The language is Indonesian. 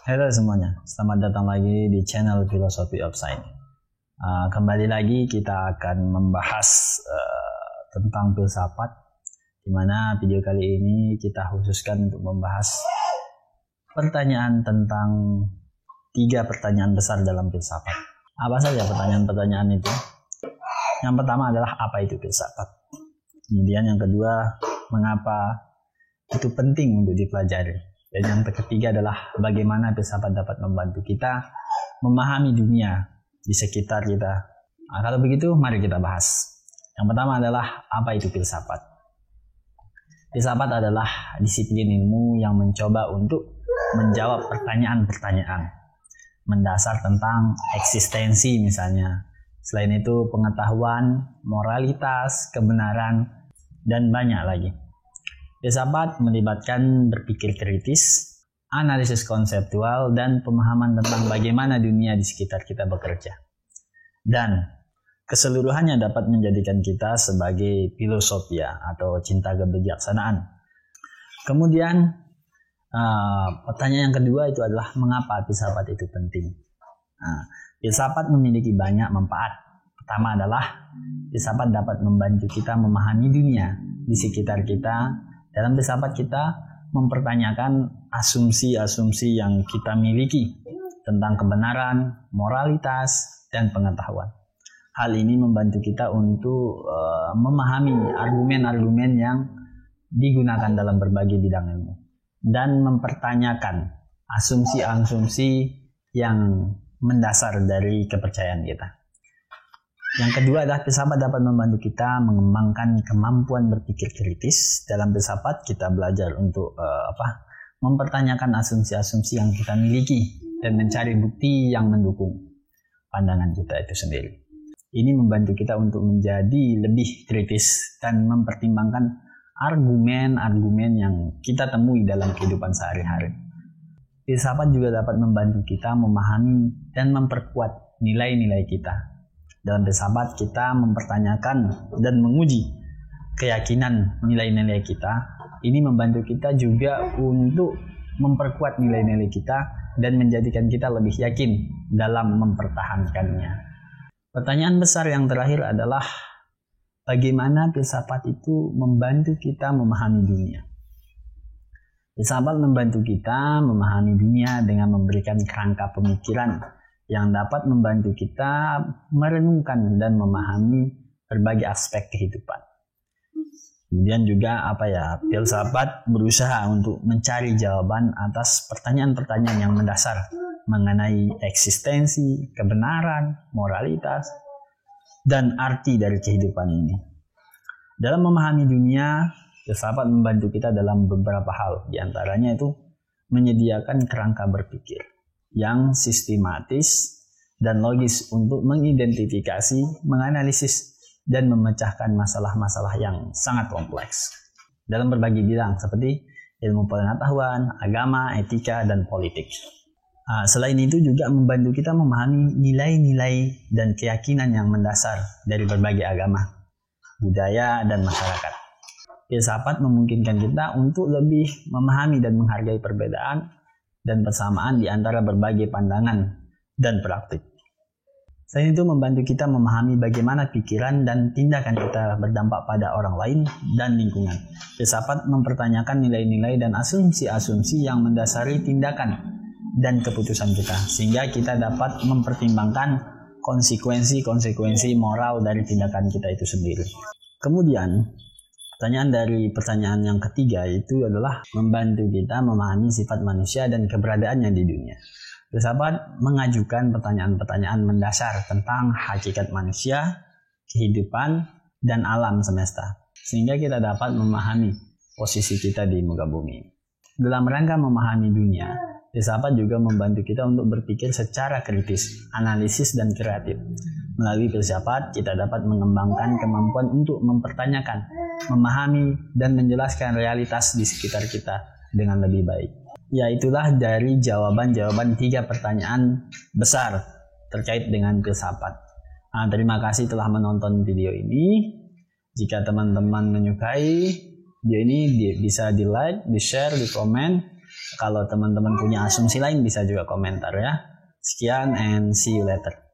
Halo semuanya, selamat datang lagi di channel Philosophy of Science. Kembali lagi kita akan membahas tentang filsafat, di mana video kali ini kita khususkan untuk membahas pertanyaan tentang 3 pertanyaan besar dalam filsafat. Apa saja pertanyaan-pertanyaan itu? Yang pertama adalah apa itu filsafat? Kemudian yang kedua, mengapa itu penting untuk dipelajari? Dan yang ketiga adalah bagaimana filsafat dapat membantu kita memahami dunia di sekitar kita. Kalau begitu, mari kita bahas. Yang pertama adalah apa itu filsafat? Filsafat adalah disiplin ilmu yang mencoba untuk menjawab pertanyaan-pertanyaan mendasar tentang eksistensi misalnya. Selain itu pengetahuan, moralitas, kebenaran, dan banyak lagi. Filsafat melibatkan berpikir kritis, analisis konseptual, dan pemahaman tentang bagaimana dunia di sekitar kita bekerja. Dan keseluruhannya dapat menjadikan kita sebagai filosofia atau cinta kebijaksanaan. Kemudian pertanyaan yang kedua itu adalah mengapa filsafat itu penting. Filsafat memiliki banyak manfaat. Pertama adalah filsafat dapat membantu kita memahami dunia di sekitar kita. Dalam filsafat kita mempertanyakan asumsi-asumsi yang kita miliki tentang kebenaran, moralitas, dan pengetahuan. Hal ini membantu kita untuk memahami argumen-argumen yang digunakan dalam berbagai bidang ilmu dan mempertanyakan asumsi-asumsi yang mendasar dari kepercayaan kita. Yang kedua adalah filsafat dapat membantu kita mengembangkan kemampuan berpikir kritis. Dalam filsafat kita belajar untuk mempertanyakan asumsi-asumsi yang kita miliki dan mencari bukti yang mendukung pandangan kita itu sendiri. Ini membantu kita untuk menjadi lebih kritis dan mempertimbangkan argumen-argumen yang kita temui dalam kehidupan sehari-hari. Filsafat juga dapat membantu kita memahami dan memperkuat nilai-nilai kita. Dalam filsafat kita mempertanyakan dan menguji keyakinan nilai-nilai kita. Ini membantu kita juga untuk memperkuat nilai-nilai kita dan menjadikan kita lebih yakin dalam mempertahankannya. Pertanyaan besar yang terakhir adalah bagaimana filsafat itu membantu kita memahami dunia. Filsafat membantu kita memahami dunia dengan memberikan kerangka pemikiran yang dapat membantu kita merenungkan dan memahami berbagai aspek kehidupan. Kemudian juga filsafat berusaha untuk mencari jawaban atas pertanyaan-pertanyaan yang mendasar mengenai eksistensi, kebenaran, moralitas, dan arti dari kehidupan ini. Dalam memahami dunia, filsafat membantu kita dalam beberapa hal. Di antaranya itu menyediakan kerangka berpikir yang sistematis dan logis untuk mengidentifikasi, menganalisis, dan memecahkan masalah-masalah yang sangat kompleks dalam berbagai bidang seperti ilmu pengetahuan, agama, etika, dan politik. Selain itu juga membantu kita memahami nilai-nilai dan keyakinan yang mendasar dari berbagai agama, budaya, dan masyarakat. Filsafat memungkinkan kita untuk lebih memahami dan menghargai perbedaan dan persamaan di antara berbagai pandangan dan praktik. Selain itu membantu kita memahami bagaimana pikiran dan tindakan kita berdampak pada orang lain dan lingkungan. Filsafat mempertanyakan nilai-nilai dan asumsi-asumsi yang mendasari tindakan dan keputusan kita, sehingga kita dapat mempertimbangkan konsekuensi-konsekuensi moral dari tindakan kita itu sendiri. Kemudian pertanyaan yang ketiga itu adalah membantu kita memahami sifat manusia dan keberadaannya di dunia. Filsafat mengajukan pertanyaan-pertanyaan mendasar tentang hakikat manusia, kehidupan, dan alam semesta, sehingga kita dapat memahami posisi kita di muka bumi. Dalam rangka memahami dunia, filsafat juga membantu kita untuk berpikir secara kritis, analisis, dan kreatif. Melalui filsafat, kita dapat mengembangkan kemampuan untuk mempertanyakan, memahami, dan menjelaskan realitas di sekitar kita dengan lebih baik. Ya, itulah dari jawaban-jawaban 3 pertanyaan besar terkait dengan filsafat. Terima kasih telah menonton video ini. Jika teman-teman menyukai video ini, bisa di like, di share, di komen, Kalau teman-teman punya asumsi lain bisa juga komentar ya. Sekian and see you later.